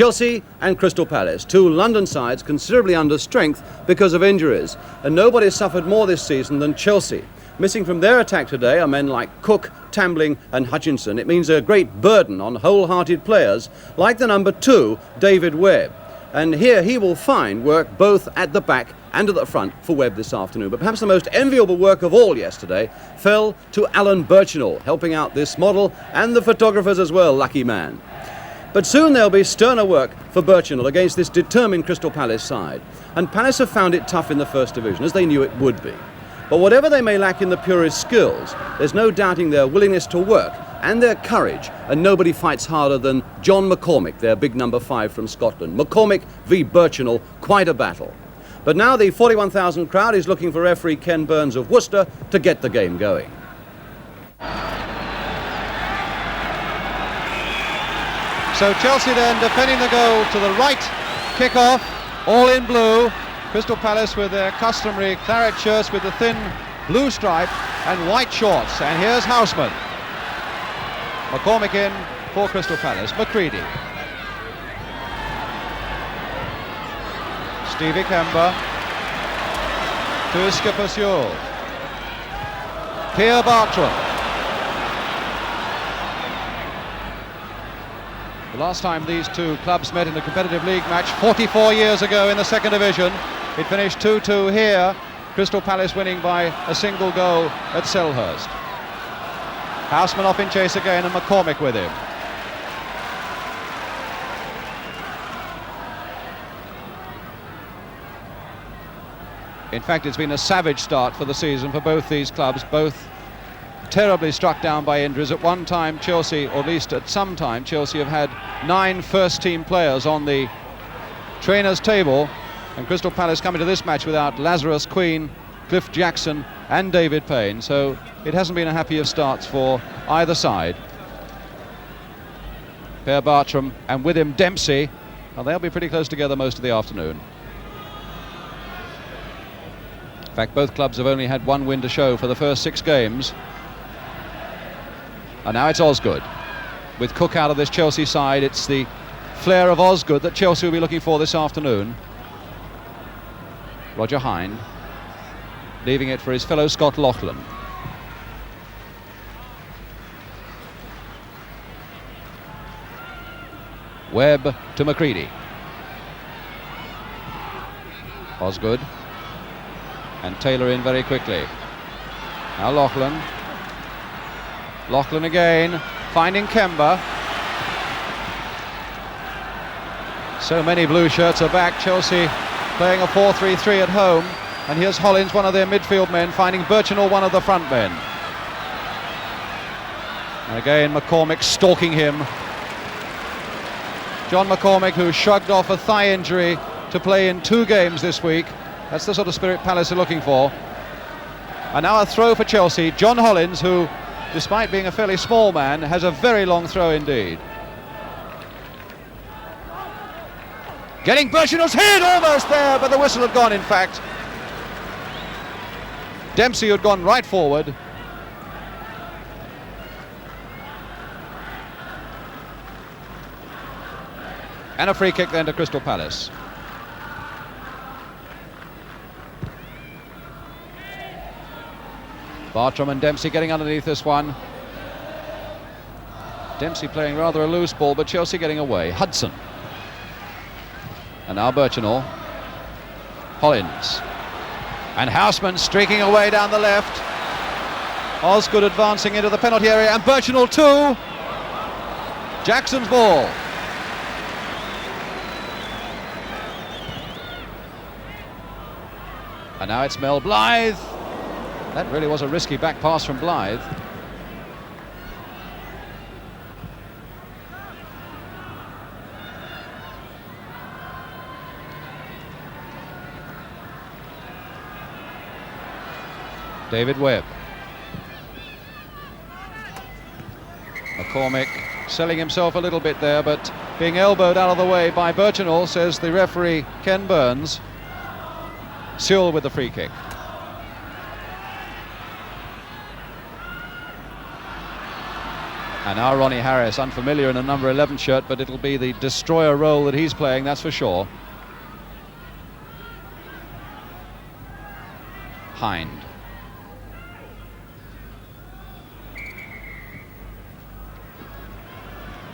Chelsea and Crystal Palace, two London sides considerably under strength because of injuries. And nobody suffered more this season than Chelsea. Missing from their attack today are men like Cook, Tambling and Hutchinson. It means a great burden on wholehearted players like the number 2, David Webb. And here he will find work both at the back and at the front for Webb this afternoon. But perhaps the most enviable work of all yesterday fell to Alan Birchinall, helping out this model and the photographers as well, lucky man. But soon there'll be sterner work for Birchinall against this determined Crystal Palace side. And Palace have found it tough in the First Division, as they knew it would be. But whatever they may lack in the purest skills, there's no doubting their willingness to work and their courage, and nobody fights harder than John McCormick, their big number 5 from Scotland. McCormick v Birchinall, quite a battle. But now the 41,000 crowd is looking for referee Ken Burns of Worcester to get the game going. So Chelsea then defending the goal to the right, kick-off, all in blue. Crystal Palace with their customary claret shirts with the thin blue stripe and white shorts. And here's Houseman. McCormick in for Crystal Palace. McCready. Stevie Kemba. To skipper Sewell. Pierre Bartram. The last time these two clubs met in a competitive league match 44 years ago in the second division. It finished 2-2 here. Crystal Palace winning by a single goal at Selhurst. Houseman off in chase again and McCormick with him. In fact, it's been a savage start for the season for both these clubs, both terribly struck down by injuries. At one time Chelsea, or at least at some time, Chelsea have had 9 first-team players on the trainers' table, and Crystal Palace coming to this match without Lazarus Queen, Cliff Jackson and David Payne, so it hasn't been a happy of starts for either side. Per Bartram and with him Dempsey, well, they'll be pretty close together most of the afternoon. In fact, both clubs have only had one win to show for the first 6 games. And now it's Osgood. With Cook out of this Chelsea side, it's the flair of Osgood that Chelsea will be looking for this afternoon. Roger Hind leaving it for his fellow Scott Loughlin. Webb to McCready. Osgood and Taylor in very quickly. Now Loughlin. Loughlin again, finding Kemba. So many blue shirts are back. Chelsea playing a 4-3-3 at home. And here's Hollins, one of their midfield men, finding Birchinall, one of the front men. And again, McCormick stalking him. John McCormick, who shrugged off a thigh injury to play in 2 games this week. That's the sort of spirit Palace are looking for. And now a throw for Chelsea. John Hollins, who, despite being a fairly small man, has a very long throw indeed. Getting Birchinall's head almost there, but the whistle had gone, in fact. Dempsey had gone right forward. And a free kick then to Crystal Palace. Bartram and Dempsey getting underneath this one. Dempsey playing rather a loose ball, but Chelsea getting away. Hudson. And now Birchinall. Hollins. And Houseman streaking away down the left. Osgood advancing into the penalty area, and Birchinall too. Jackson's ball. And now it's Mel Blythe. That really was a risky back pass from Blythe. David Webb. McCormick selling himself a little bit there, but being elbowed out of the way by Birchinall, says the referee Ken Burns. Sewell with the free kick. And now Ronnie Harris, unfamiliar in a number 11 shirt, but it'll be the destroyer role that he's playing, that's for sure. Hind.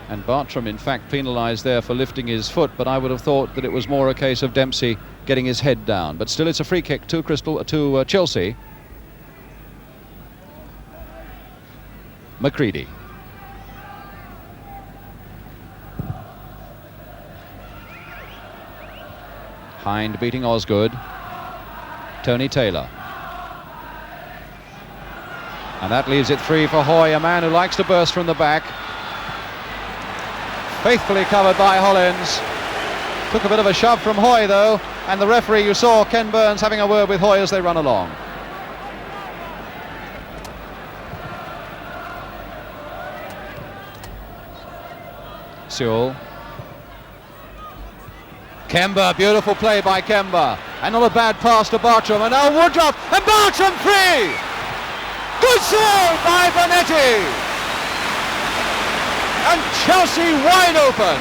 And Bartram, in fact, penalised there for lifting his foot, but I would have thought that it was more a case of Dempsey getting his head down. But still, it's a free kick to Chelsea. McCready. Hind beating Osgood. Tony Taylor. And that leaves it free for Hoy, a man who likes to burst from the back. Faithfully covered by Hollins. Took a bit of a shove from Hoy though, and the referee, you saw Ken Burns having a word with Hoy as they run along. Sewell. Kemba, beautiful play by Kemba, and not a bad pass to Bartram, and now Woodruff, and Bartram free! Good save by Bonetti! And Chelsea wide open.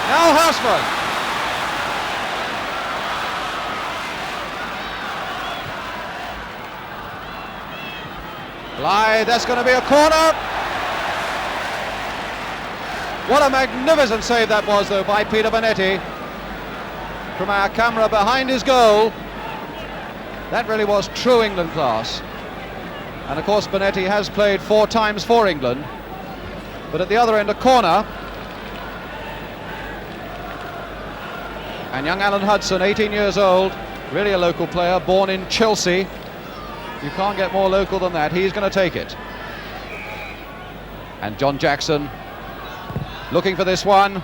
Now Houseman. Blythe, that's going to be a corner. What a magnificent save that was, though, by Peter Bonetti. From our camera behind his goal. That really was true England class. And of course Bonetti has played 4 times for England. But at the other end, a corner. And young Alan Hudson, 18 years old, really a local player, born in Chelsea. You can't get more local than that. He's going to take it. And John Jackson looking for this one.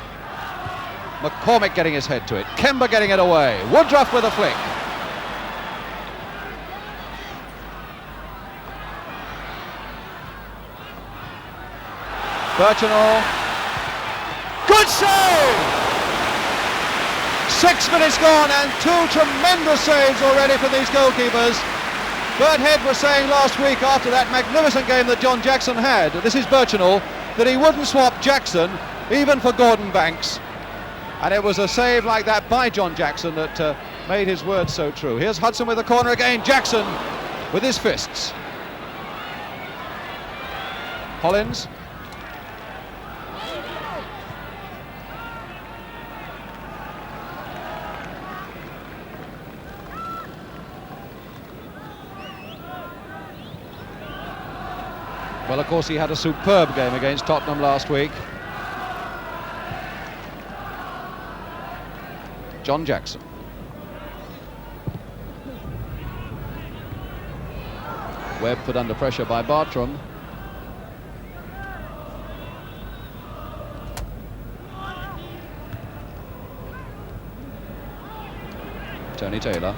McCormick getting his head to it. Kemba getting it away. Woodruff with a flick. Birchenall. Good save! 6 minutes gone and 2 tremendous saves already from these goalkeepers. Bert Head was saying last week after that magnificent game that John Jackson had, this is Birchenall, that he wouldn't swap Jackson even for Gordon Banks. And it was a save like that by John Jackson that made his words so true. Here's Hudson with the corner again. Jackson with his fists. Hollins. Well, of course, he had a superb game against Tottenham last week. John Jackson. Webb put under pressure by Bartram. Tony Taylor.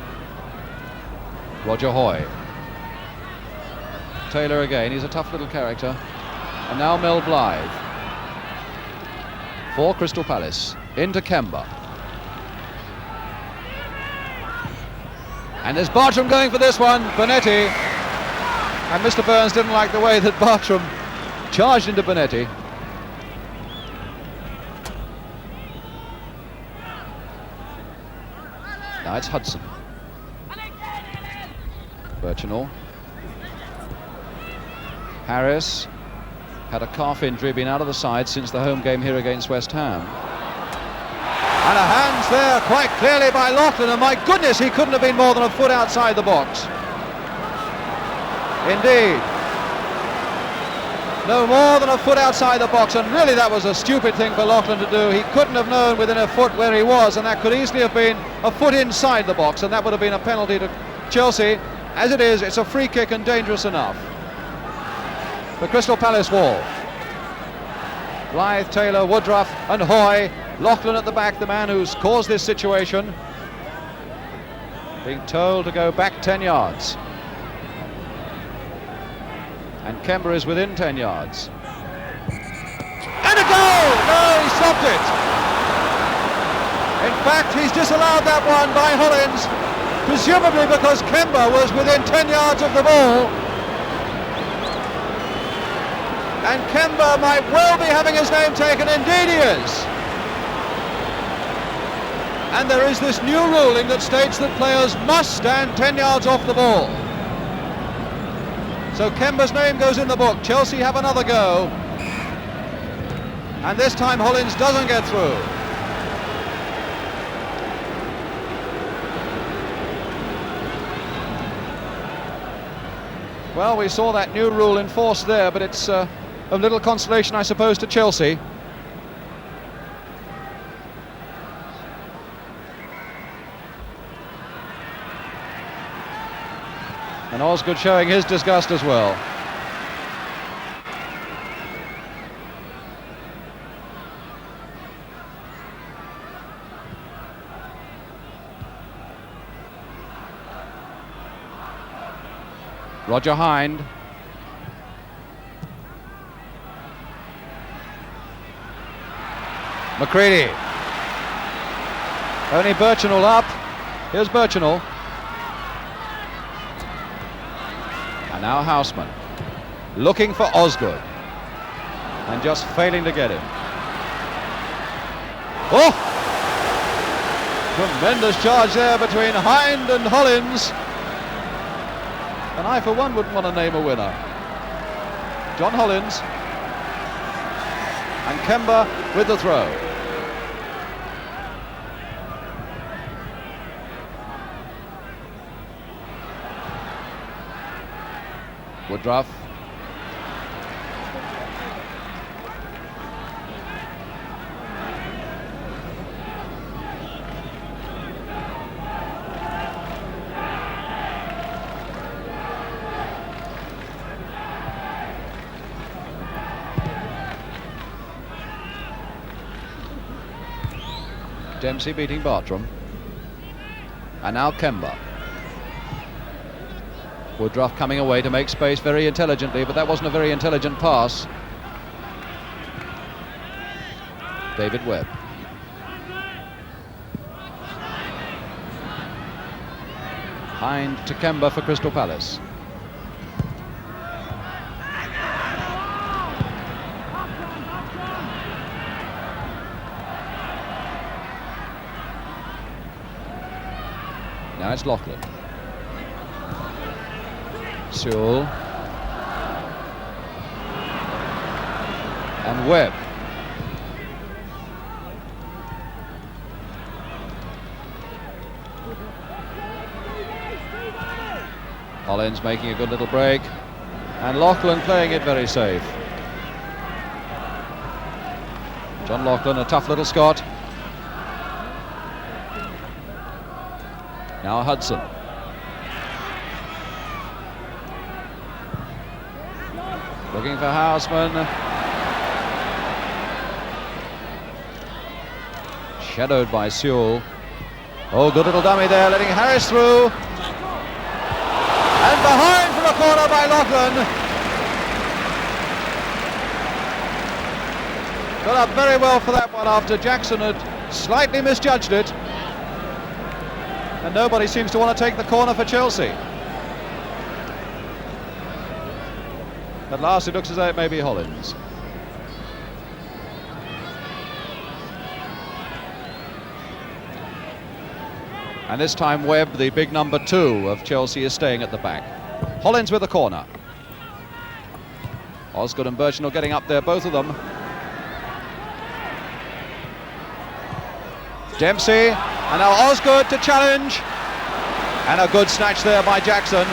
Roger Hoy. Taylor again, he's a tough little character. And now Mel Blythe. For Crystal Palace. Into Kemba. And there's Bartram going for this one. Bonetti. And Mr. Burns didn't like the way that Bartram charged into Bonetti. Now it's Hudson. Birchenall. Harris had a calf injury, been out of the side since the home game here against West Ham. And a hands there quite clearly by Loughlin, and my goodness, he couldn't have been more than a foot outside the box. Indeed. No more than a foot outside the box, and really that was a stupid thing for Loughlin to do. He couldn't have known within a foot where he was, and that could easily have been a foot inside the box, and that would have been a penalty to Chelsea. As it is, it's a free kick and dangerous enough. The Crystal Palace wall. Blythe, Taylor, Woodruff and Hoy. Loughlin at the back, the man who's caused this situation. Being told to go back 10 yards. And Kemba is within 10 yards. And a goal! No, he stopped it. In fact, he's disallowed that one by Hollins, presumably because Kemba was within 10 yards of the ball. And Kemba might well be having his name taken. Indeed he is. And there is this new ruling that states that players must stand 10 yards off the ball. So Kemba's name goes in the book. Chelsea have another go. And this time Hollins doesn't get through. Well, we saw that new rule enforced there, but it's of little consolation, I suppose, to Chelsea. And Osgood showing his disgust as well. Roger Hind. McCready. Only Birchinall up. Here's Birchinall. And now Houseman. Looking for Osgood. And just failing to get him. Oh! Tremendous charge there between Hind and Hollins. And I, for one, wouldn't want to name a winner. John Hollins. And Kemba with the throw. Woodruff. Dempsey beating Bartram. And now Kemba. Woodruff coming away to make space very intelligently, but that wasn't a very intelligent pass. David Webb. Hind to Kemba for Crystal Palace. Now it's Loughlin. Sewell. And Webb. Hollins making a good little break. And Loughlin playing it very safe. John Loughlin, a tough little Scot. Now Hudson. Looking for Houseman. Shadowed by Sewell. Oh, good little dummy there, letting Harris through. And behind for a corner by Loughlin. Got up very well for that one after Jackson had slightly misjudged it. And nobody seems to want to take the corner for Chelsea. At last it looks as though it may be Hollins. And this time Webb, the big number 2 of Chelsea, is staying at the back. Hollins with the corner. Osgood and Birchinall getting up there, both of them. Dempsey, and now Osgood to challenge. And a good snatch there by Jackson.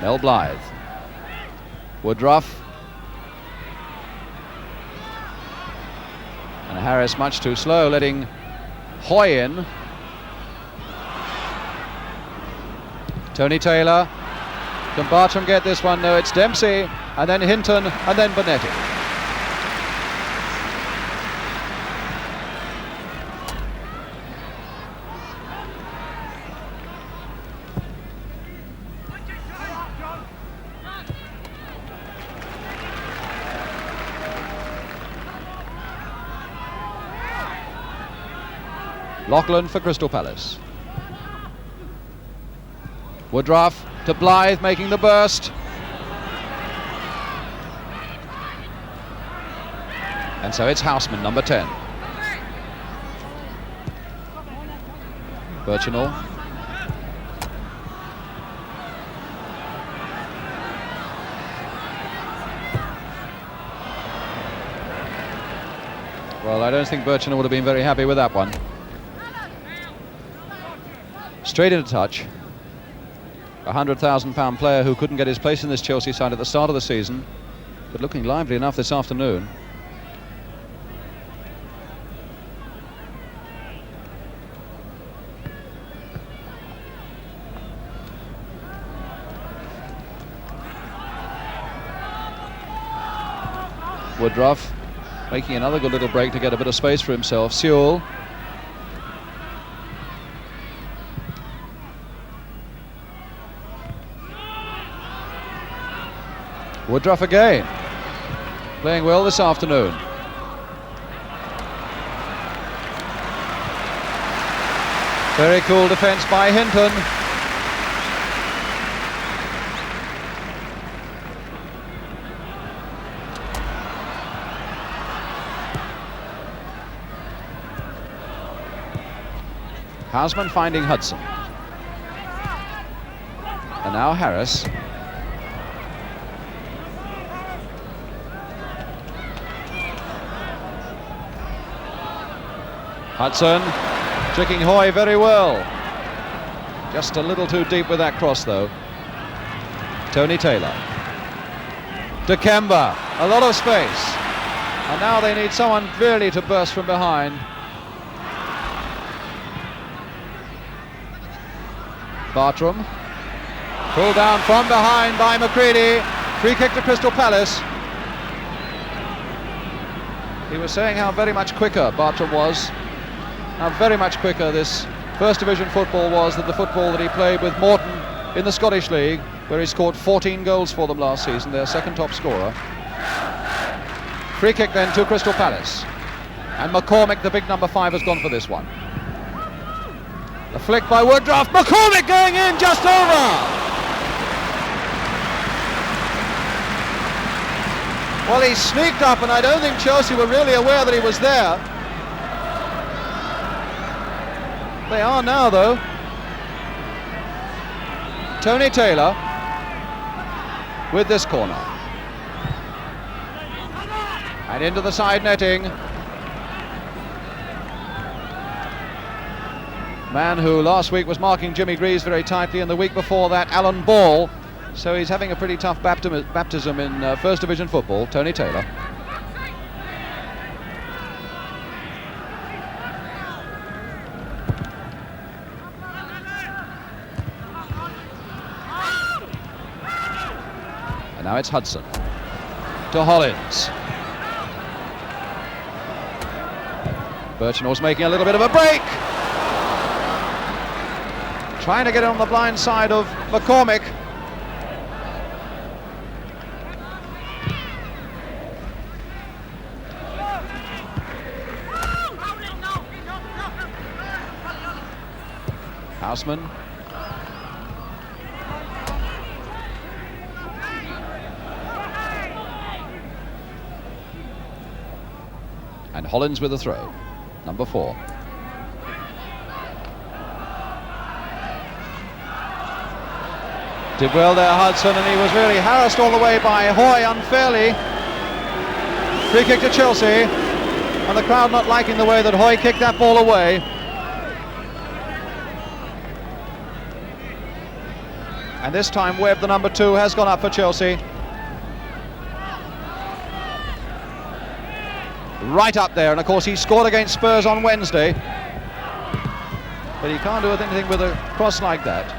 Mel Blythe. Woodruff. And Harris much too slow, letting Hoy in. Tony Taylor. Can Bartram get this one? No, it's Dempsey, and then Hinton, and then Bonetti. Lachlan for Crystal Palace. Woodruff to Blythe, making the burst. And so it's Houseman, number 10. Birchinall. Well, I don't think Birchinall would have been very happy with that one. Straight into touch. A £100,000 player who couldn't get his place in this Chelsea side at the start of the season, but looking lively enough this afternoon. Woodruff making another good little break to get a bit of space for himself. Sewell. Woodruff again, playing well this afternoon. Very cool defence by Hinton. Houseman finding Hudson. And now Harris. Hudson tricking Hoy very well. Just a little too deep with that cross though. Tony Taylor. Dikembe, a lot of space. And now they need someone really to burst from behind. Bartram. Pulled down from behind by McCready. Free kick to Crystal Palace. He was saying how very much quicker Bartram was. How very much quicker this First Division football was than the football that he played with Morton in the Scottish League, where he scored 14 goals for them last season, their second top scorer. Free kick then to Crystal Palace. And McCormick, the big number 5, has gone for this one. A flick by Woodruff. McCormick going in just over. Well, he sneaked up, and I don't think Chelsea were really aware that he was there. They are now, though. Tony Taylor with this corner. And into the side netting. Man who last week was marking Jimmy Greaves very tightly, and the week before that Alan Ball. So he's having a pretty tough baptism in First Division football, Tony Taylor. And now it's Hudson to Hollins. Birchinall's making a little bit of a break. Trying to get it on the blind side of McCormick. Houseman. And Hollins with a throw, number 4. Did well there, Hudson, and he was really harassed all the way by Hoy unfairly. Free kick to Chelsea, and the crowd not liking the way that Hoy kicked that ball away. And this time Webb, the number 2, has gone up for Chelsea. Right up there, and of course he scored against Spurs on Wednesday. But he can't do anything with a cross like that.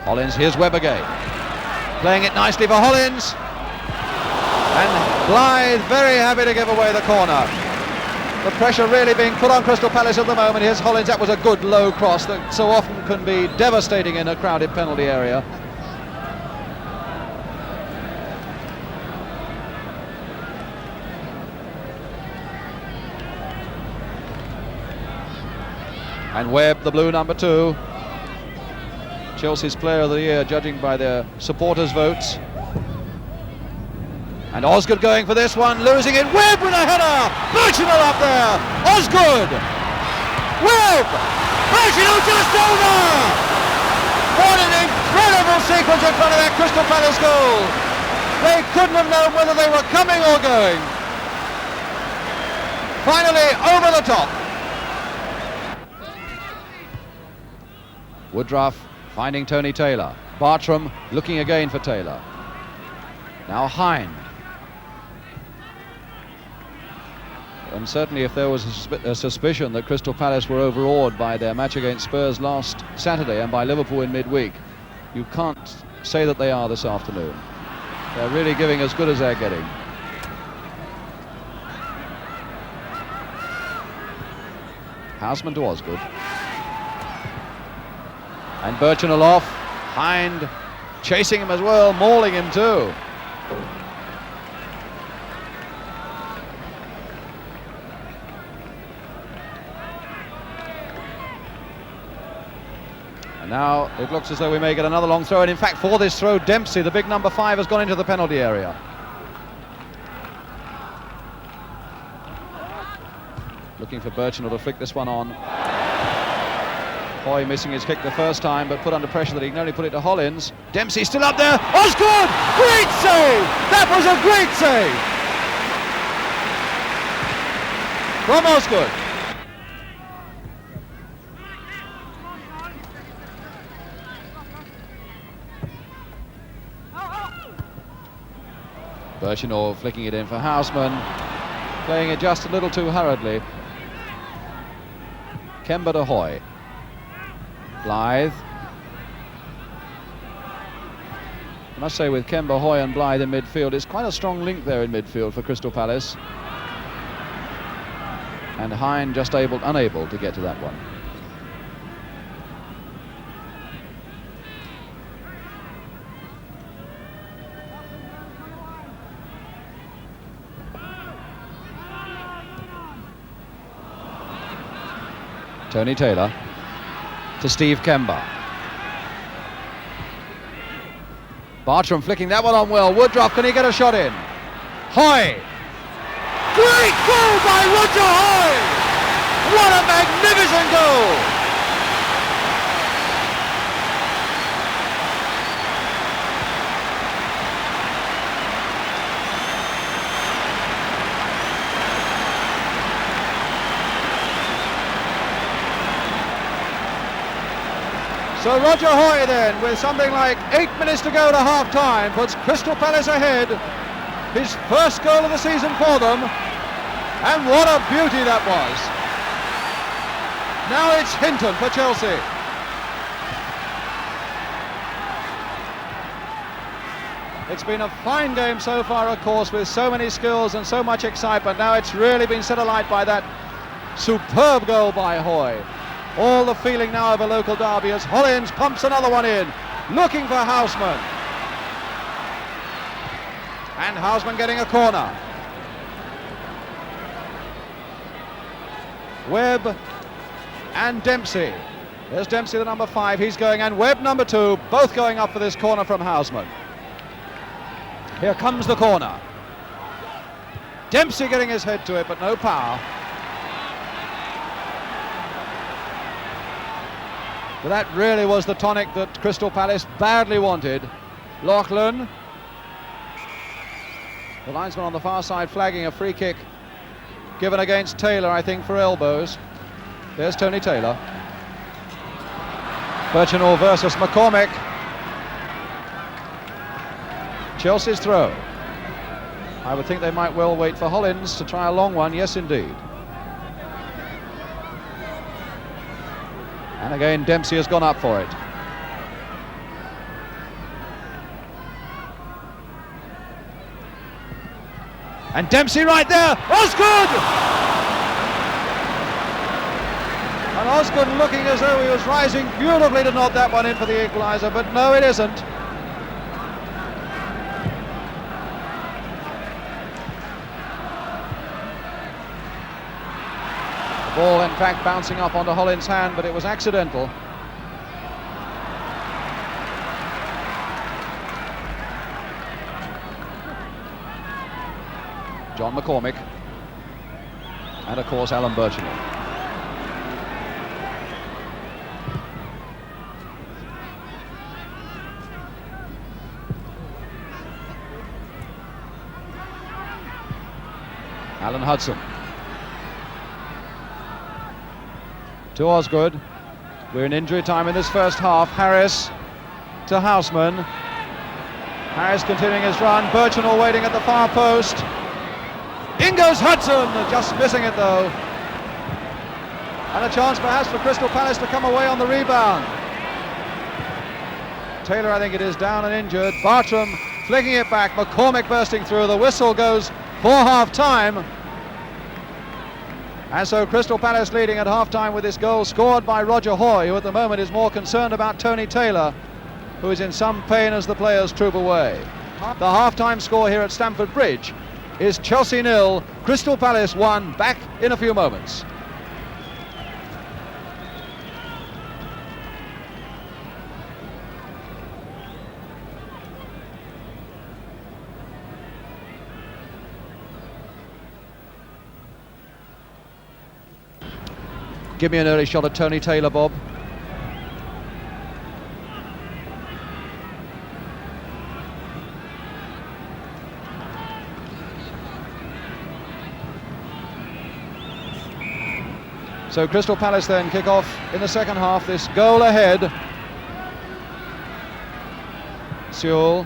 Hollins, here's Webb again. Playing it nicely for Hollins. And Blythe very happy to give away the corner. The pressure really being put on Crystal Palace at the moment. Here's Hollins. That was a good low cross that so often can be devastating in a crowded penalty area. And Webb, the blue number 2. Chelsea's player of the year, judging by their supporters' votes. And Osgood going for this one, losing it. Webb with a header! Birchinall up there! Osgood! Webb! Birchinall just over! What an incredible sequence in front of that Crystal Palace goal! They couldn't have known whether they were coming or going. Finally, over the top. Woodruff finding Tony Taylor. Bartram looking again for Taylor. Now Hind. And certainly if there was a suspicion that Crystal Palace were overawed by their match against Spurs last Saturday and by Liverpool in midweek, you can't say that they are this afternoon. They're really giving as good as they're getting. Houseman to Osgood. And Birchinall off. Hind chasing him as well, mauling him too. And now it looks as though we may get another long throw, and in fact for this throw Dempsey, the big number 5, has gone into the penalty area. Looking for Birchinall to flick this one on. Hoy missing his kick the first time, but put under pressure that he can only put it to Hollins. Dempsey still up there. Osgood! Great save! That was a great save! From Osgood. Birchinall flicking it in for Houseman, playing it just a little too hurriedly. Kemba to Hoy. Blythe. I must say with Kemba, Hoy and Blythe in midfield, it's quite a strong link there in midfield for Crystal Palace. And Hind just unable to get to that one. Tony Taylor to Steve Kemba. Bartram flicking that one on well. Woodruff, can he get a shot in? Hoy! Great goal by Roger Hoy! What a magnificent goal! So Roger Hoy then, with something like 8 minutes to go to half-time, puts Crystal Palace ahead. His first goal of the season for them. And what a beauty that was. Now it's Hinton for Chelsea. It's been a fine game so far, of course, with so many skills and so much excitement. Now it's really been set alight by that superb goal by Hoy. All the feeling now of a local derby as Hollins pumps another one in, looking for Houseman. And Houseman getting a corner. Webb and Dempsey. There's Dempsey, the number 5, he's going, and Webb, number 2, both going up for this corner from Houseman. Here comes the corner. Dempsey getting his head to it, but no power. But that really was the tonic that Crystal Palace badly wanted. Loughlin. The linesman on the far side flagging a free kick given against Taylor, I think, for elbows. There's Tony Taylor. Birchinall versus McCormick. Chelsea's throw. I would think they might well wait for Hollins to try a long one. Yes, indeed. And again, Dempsey has gone up for it. And Dempsey right there. Osgood! And Osgood looking as though he was rising beautifully to knock that one in for the equaliser, but no, it isn't. Ball, in fact, bouncing up onto Hollin's hand, but it was accidental. John McCormick. And, of course, Alan Birchinall. Alan Hudson. To Osgood. We're in injury time in this first half. Harris to Houseman. Harris continuing his run. Birchinall waiting at the far post. In goes Hudson, just missing it though. And a chance perhaps for Crystal Palace to come away on the rebound. Taylor, I think it is, down and injured. Bartram flicking it back. McCormick bursting through. The whistle goes for half-time. And so Crystal Palace leading at half-time with this goal scored by Roger Hoy, who at the moment is more concerned about Tony Taylor, who is in some pain as the players troop away. The half-time score here at Stamford Bridge is Chelsea 0, Crystal Palace 1. Back in a few moments. Give me an early shot at Tony Taylor, Bob. So Crystal Palace then kick off in the second half, this goal ahead. Sewell.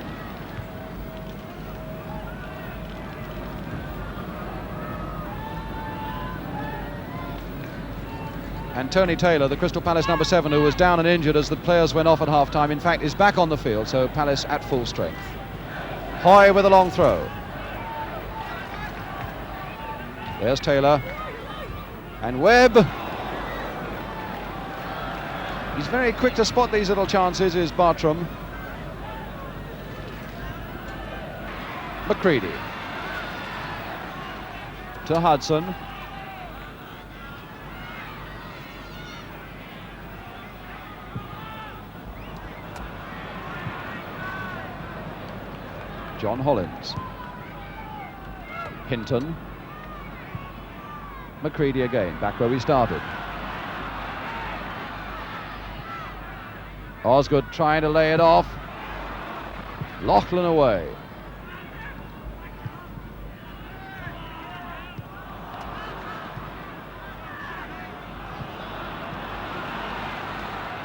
And Tony Taylor, the Crystal Palace number 7, who was down and injured as the players went off at half-time, in fact is back on the field, so Palace at full strength. Hoy with a long throw. There's Taylor. And Webb. He's very quick to spot these little chances, is Bartram. McCready. To Hudson. John Hollins. Hinton. McCready again, back where we started. Osgood trying to lay it off. Loughlin away.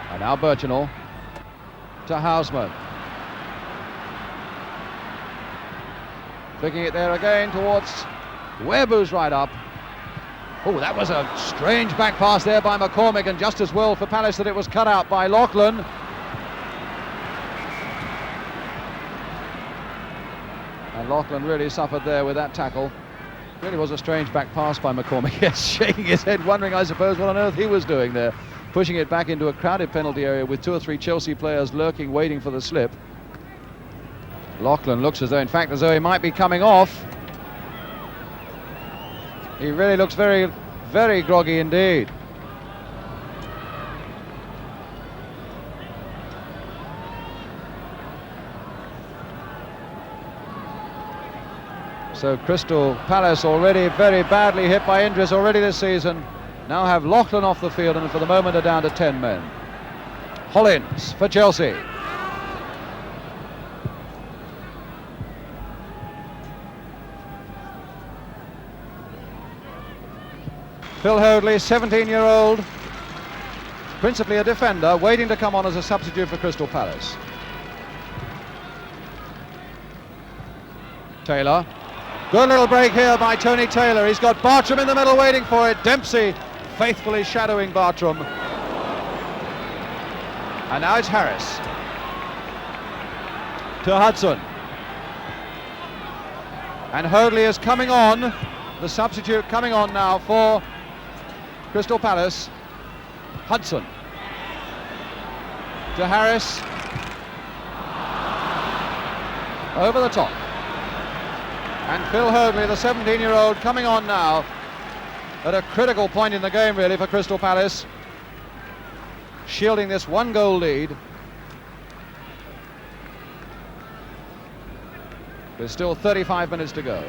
And now Birchinall to Houseman. Flicking it there again towards Webb, who's right up. Oh, that was a strange back pass there by McCormick, and just as well for Palace that it was cut out by Loughlin. And Loughlin really suffered there with that tackle. Really was a strange back pass by McCormick. Yes, shaking his head, wondering, I suppose, what on earth he was doing there. Pushing it back into a crowded penalty area with 2 or 3 Chelsea players lurking, waiting for the slip. Loughlin looks as though, in fact, as though he might be coming off. He really looks very, very groggy indeed. So Crystal Palace, already very badly hit by injuries already this season, now have Loughlin off the field and for the moment are down to 10 men. Hollins for Chelsea. Phil Hoadley, 17-year-old, principally a defender, waiting to come on as a substitute for Crystal Palace. Taylor. Good little break here by Tony Taylor. He's got Bartram in the middle waiting for it. Dempsey faithfully shadowing Bartram. And now it's Harris. To Hudson. And Hoadley is coming on. The substitute coming on now for Crystal Palace. Hudson. To Harris. Over the top. And Phil Hoadley, the 17-year-old, coming on now. at a critical point in the game, really, for Crystal Palace, shielding this 1-goal lead. There's still 35 minutes to go.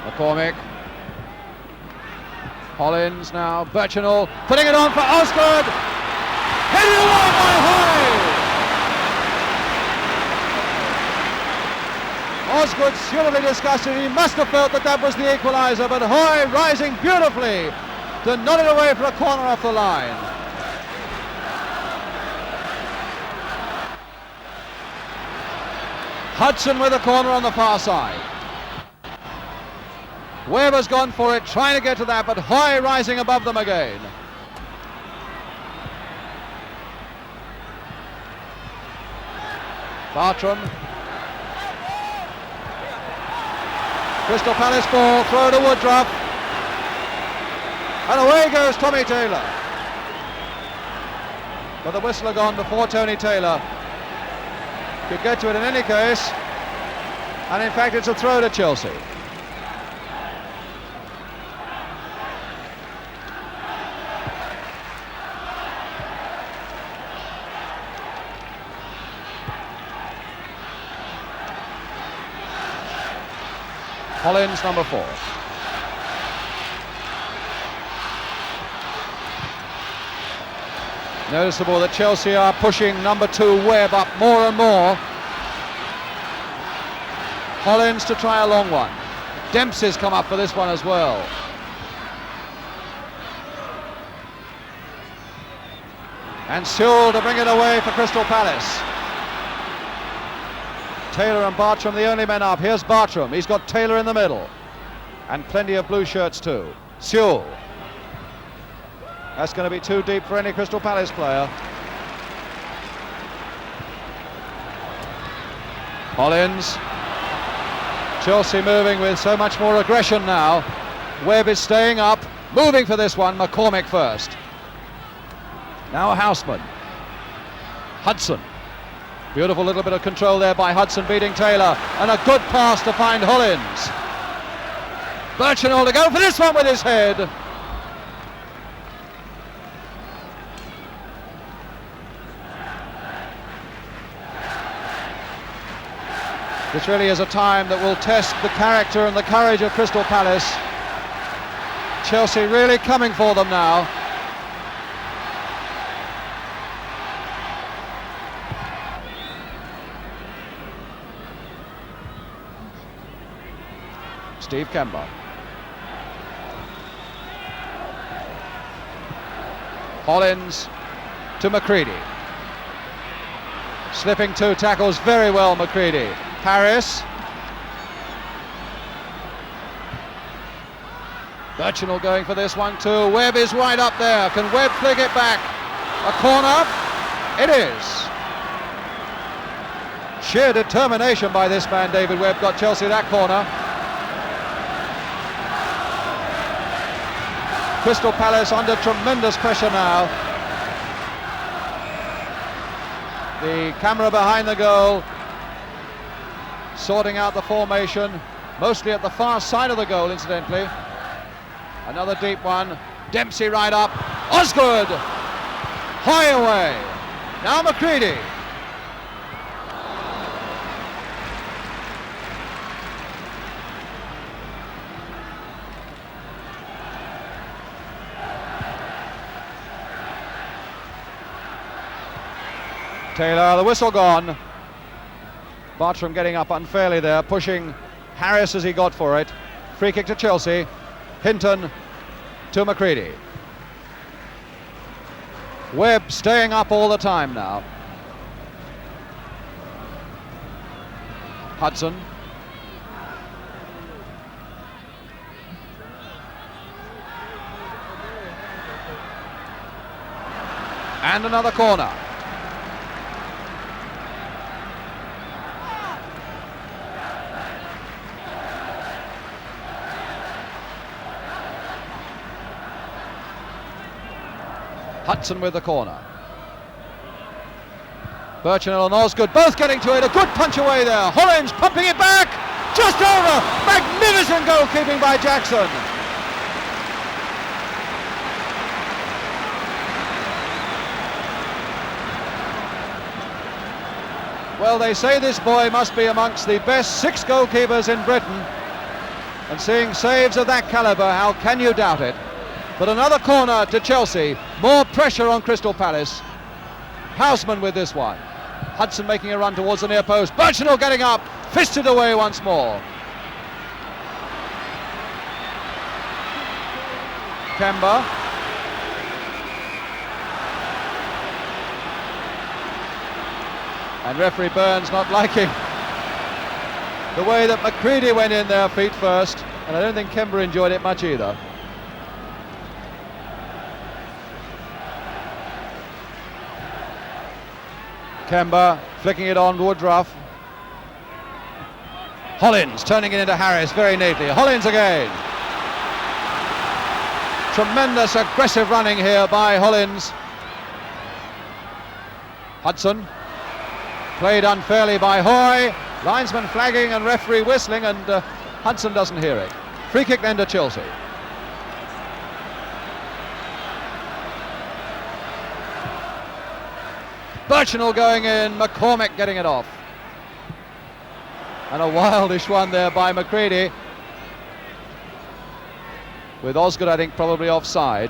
McCormick. Hollins now, Birchinall putting it on for Osgood. Headed away by Hoy. Osgood should have been disgusted. He must have felt that that was the equaliser, but Hoy rising beautifully to nod it away for a corner off the line. Hudson with a corner on the far side. Webb has gone for it, trying to get to that, but Hoy rising above them again. Bartram. Crystal Palace ball, throw to Woodruff. And away goes Tommy Taylor. But the whistle had gone before Tony Taylor could get to it in any case. And in fact, it's a throw to Chelsea. Hollins, number 4. Noticeable that Chelsea are pushing number 2 Webb up more and more. Hollins to try a long one. Dempsey's come up for this one as well. And Sewell to bring it away for Crystal Palace. Taylor and Bartram the only men up. Here's Bartram, he's got Taylor in the middle. And plenty of blue shirts too. Sewell. That's going to be too deep for any Crystal Palace player. Hollins. Chelsea moving with so much more aggression now. Webb is staying up, moving for this one. McCormick first. Now Houseman. Hudson. Beautiful little bit of control there by Hudson, beating Taylor, and a good pass to find Hollins. Birchinall to go for this one with his head. This really is a time that will test the character and the courage of Crystal Palace. Chelsea really coming for them now. Steve Kemba. Hollins to McCready. Slipping 2 tackles very well, McCready. Harris. Birchinall going for this one too. Webb is right up there. Can Webb flick it back? A corner? It is. Sheer determination by this man, David Webb, got Chelsea that corner. Crystal Palace under tremendous pressure now. The camera behind the goal, sorting out the formation, mostly at the far side of the goal, incidentally. Another deep one. Dempsey right up. Osgood! High away. Now McCready. Taylor, the whistle gone. Bartram getting up unfairly there, pushing Harris as he got for it. Free kick to Chelsea. Hinton to McCready. Webb staying up all the time now. Hudson. And another corner. Hudson with the corner. Birchinell and Osgood both getting to it. A good punch away there. Hollins pumping it back. Just over. Magnificent goalkeeping by Jackson. Well, they say this boy must be amongst the best 6 goalkeepers in Britain. And seeing saves of that calibre, how can you doubt it? But another corner to Chelsea. More pressure on Crystal Palace. Houseman with this one. Hudson making a run towards the near post. Birchinell getting up. Fisted away once more. Kemba. And referee Burns not liking the way that McCready went in there feet first. And I don't think Kemba enjoyed it much either. Kemba flicking it on Woodruff. Hollins turning it into Harris very neatly. Hollins again. Tremendous aggressive running here by Hollins. Hudson. Played unfairly by Hoy. Linesman flagging and referee whistling, and Hudson doesn't hear it. Free kick then to Chelsea. Birchinell going in, McCormick getting it off. And a wildish one there by McCready. With Osgood, I think, probably offside.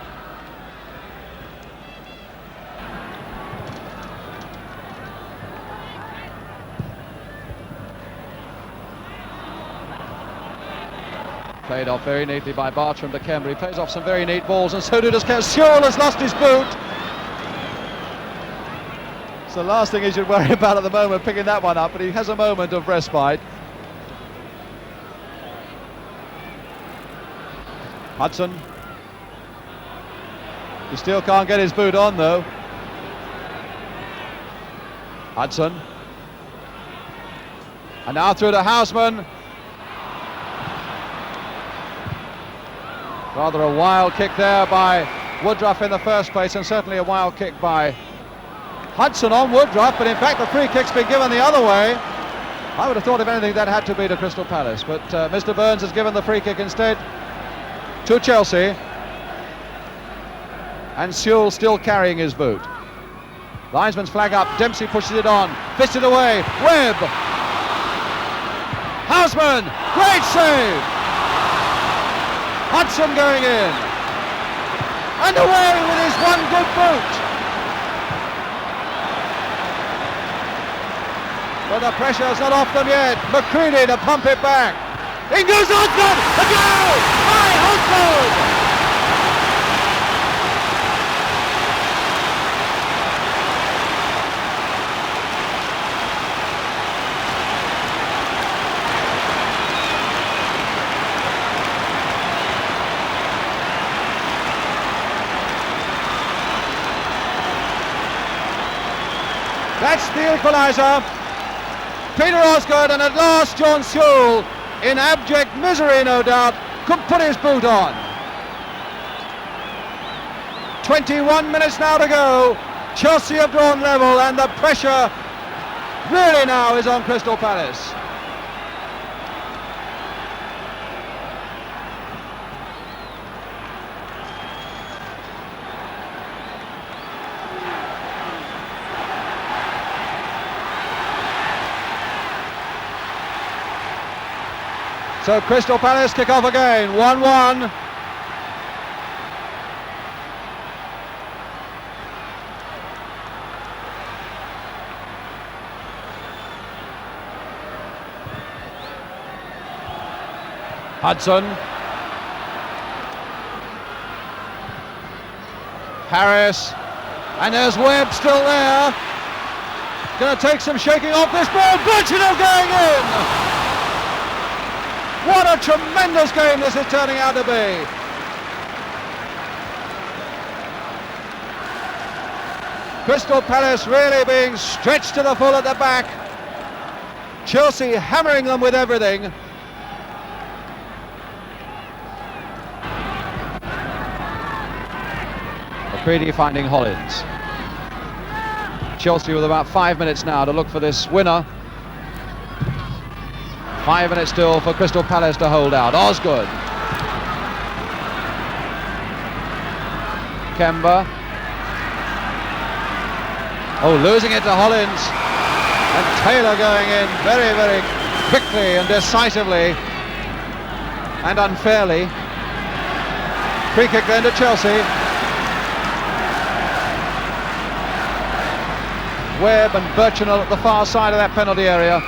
Played off very neatly by Bartram to Kemba. He plays off some very neat balls, and so does Sewell. Has lost his boot. It's the last thing he should worry about at the moment, picking that one up, but he has a moment of respite. Hudson. He still can't get his boot on though. Hudson. And now through to Houseman. Rather a wild kick there by Woodruff in the first place, and certainly a wild kick by Hudson on Woodruff, but in fact the free kick's been given the other way. I would have thought if anything that had to be to Crystal Palace, but Mr. Burns has given the free kick instead to Chelsea, and Sewell still carrying his boot. Linesman's flag up, Dempsey pushes it on, fisted away, Webb! Houseman, great save! Hudson going in, and away with his one good boot. But the pressure's not off them yet. McCready to pump it back. In goes Osgood, a goal by Osgood. That's the equaliser. Peter Osgood, and at last John Sewell, in abject misery no doubt, could put his boot on. 21 minutes now to go. Chelsea have drawn level, and the pressure really now is on Crystal Palace. So Crystal Palace kick off again, 1-1. Hudson. Harris. And there's Webb still there. Going to take some shaking off this ball. Birchinell going in. What a tremendous game this is turning out to be. Crystal Palace really being stretched to the full at the back. Chelsea hammering them with everything. McCready finding Hollins. Chelsea with about 5 minutes now to look for this winner. 5 minutes still for Crystal Palace to hold out. Osgood. Kemba. Oh, losing it to Hollins. And Taylor going in very, very quickly and decisively and unfairly. Free kick then to Chelsea. Webb and Birchinall at the far side of that penalty area.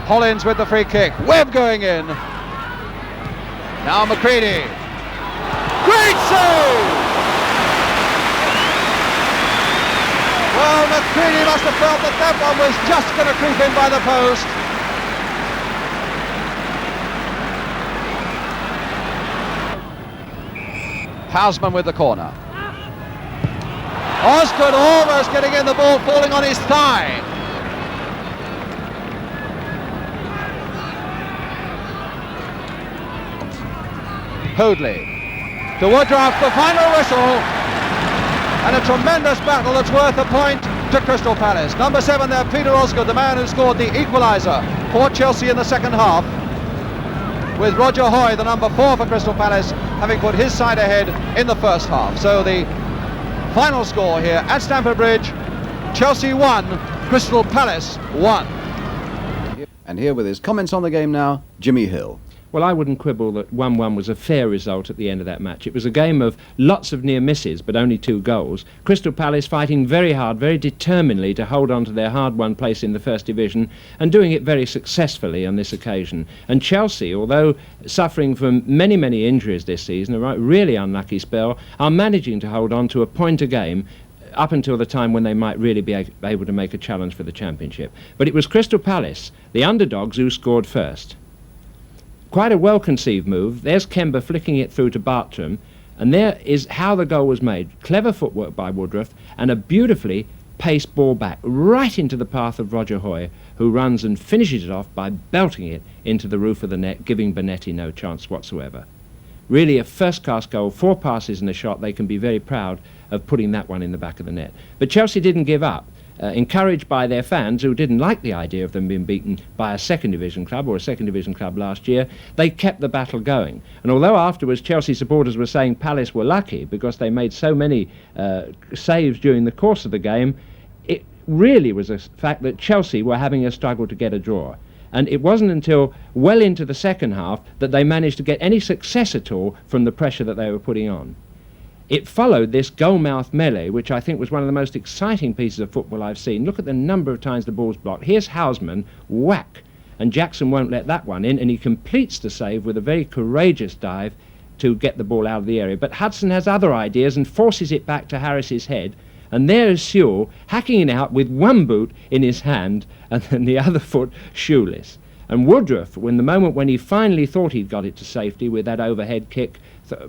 Hollins with the free kick. Webb going in. Now McCready. Great save! Well, McCready must have felt that that one was just going to creep in by the post. Houseman with the corner. Osgood almost getting in, the ball falling on his thigh. Hoadley to Woodruff, the final whistle, and a tremendous battle that's worth a point to Crystal Palace. Number 7 there, Peter Osgood, the man who scored the equaliser for Chelsea in the second half, with Roger Hoy, the number 4 for Crystal Palace, having put his side ahead in the first half. So the final score here at Stamford Bridge, Chelsea 1, Crystal Palace 1. And here with his comments on the game now, Jimmy Hill. Well, I wouldn't quibble that 1-1 was a fair result at the end of that match. It was a game of lots of near misses, but only 2 goals. Crystal Palace fighting very hard, very determinedly to hold on to their hard-won place in the First Division, and doing it very successfully on this occasion. And Chelsea, although suffering from many, many injuries this season, a really unlucky spell, are managing to hold on to a point a game up until the time when they might really be able to make a challenge for the Championship. But it was Crystal Palace, the underdogs, who scored first. Quite a well-conceived move. There's Kemba flicking it through to Bartram, and there is how the goal was made. Clever footwork by Woodruff, and a beautifully paced ball back right into the path of Roger Hoy, who runs and finishes it off by belting it into the roof of the net, giving Bonetti no chance whatsoever. Really a first-class goal, 4 passes and a shot. They can be very proud of putting that one in the back of the net. But Chelsea didn't give up. Encouraged by their fans, who didn't like the idea of them being beaten by a second division club or a second division club last year, they kept the battle going. And although afterwards Chelsea supporters were saying Palace were lucky because they made so many saves during the course of the game, it really was a fact that Chelsea were having a struggle to get a draw. And it wasn't until well into the second half that they managed to get any success at all from the pressure that they were putting on. It followed this goal-mouth melee, which I think was one of the most exciting pieces of football I've seen. Look at the number of times the ball's blocked. Here's Houseman, whack, and Jackson won't let that one in, and he completes the save with a very courageous dive to get the ball out of the area. But Hudson has other ideas and forces it back to Harris's head, and there is Sewell hacking it out with one boot in his hand and then the other foot shoeless. And Woodruff, when the moment when he finally thought he'd got it to safety with that overhead kick,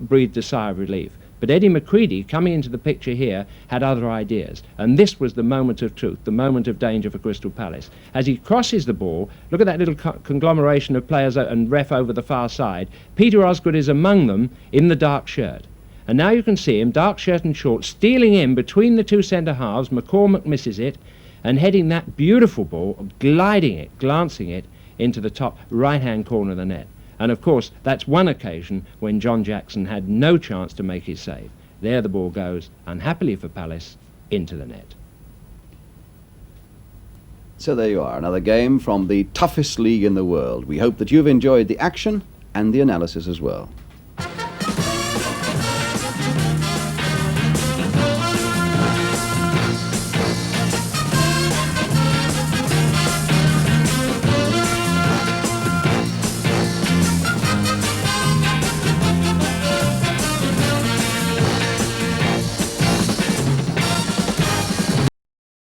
breathed a sigh of relief. But Eddie McCready, coming into the picture here, had other ideas. And this was the moment of truth, the moment of danger for Crystal Palace. As he crosses the ball, look at that little conglomeration of players and ref over the far side. Peter Osgood is among them in the dark shirt. And now you can see him, dark shirt and shorts, stealing in between the 2 centre-halves. McCormack misses it, and heading that beautiful ball, gliding it, glancing it, into the top right-hand corner of the net. And of course, that's one occasion when John Jackson had no chance to make his save. There the ball goes, unhappily for Palace, into the net. So there you are, another game from the toughest league in the world. We hope that you've enjoyed the action and the analysis as well.